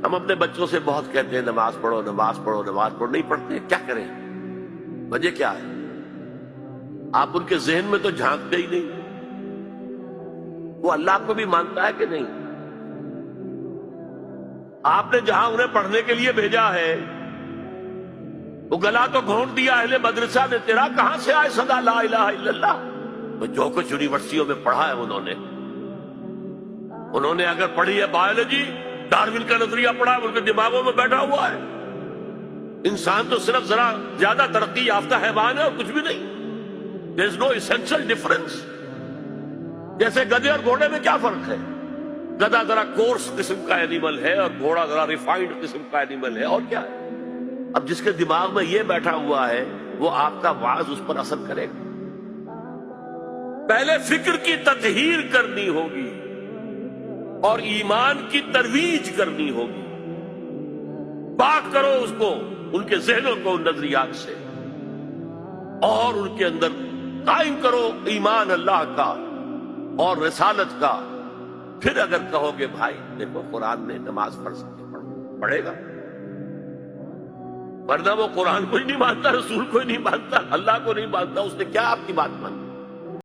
ہم اپنے بچوں سے بہت کہتے ہیں نماز پڑھو نماز پڑھو نماز پڑھو، نہیں پڑھتے، کیا کریں؟ وجہ کیا ہے؟ آپ ان کے ذہن میں تو جھانکتے ہی نہیں۔ وہ اللہ کو بھی مانتا ہے کہ نہیں؟ آپ نے جہاں انہیں پڑھنے کے لیے بھیجا ہے وہ گلا تو گھونٹ دیا اہل مدرسہ نے تیرا، کہاں سے آئے صدا لا الہ الا اللہ؟ تو جو کچھ یونیورسٹیوں میں پڑھا ہے انہوں نے اگر پڑھی ہے بایولوجی، ڈارون کا نظریہ پڑھا ہے، ان کے دماغوں میں بیٹھا ہوا ہے۔ انسان تو صرف ذرا زیادہ ترقی یافتہ حیوان ہے اور کچھ بھی نہیں۔ there is no essential difference۔ جیسے گدھے اور گھوڑے میں کیا فرق ہے؟ گدھا ذرا کورس قسم کا اینیمل ہے اور گھوڑا ذرا ریفائنڈ قسم کا اینیمل ہے، اور کیا ہے؟ اب جس کے دماغ میں یہ بیٹھا ہوا ہے وہ آپ کا وعظ اس پر اثر کرے گا۔ پہلے فکر کی تطہیر کرنی ہوگی اور ایمان کی ترویج کرنی ہوگی۔ پاک کرو اس کو، ان کے ذہنوں کو ان نظریات سے، اور ان کے اندر قائم کرو ایمان اللہ کا اور رسالت کا۔ پھر اگر کہو گے بھائی دیکھو قرآن میں نماز پڑھ سکتے، پڑھے گا، ورنہ وہ قرآن کو ہی نہیں مانتا، رسول کو ہی نہیں مانتا، اللہ کو نہیں مانتا، اس نے کیا آپ کی بات مانی؟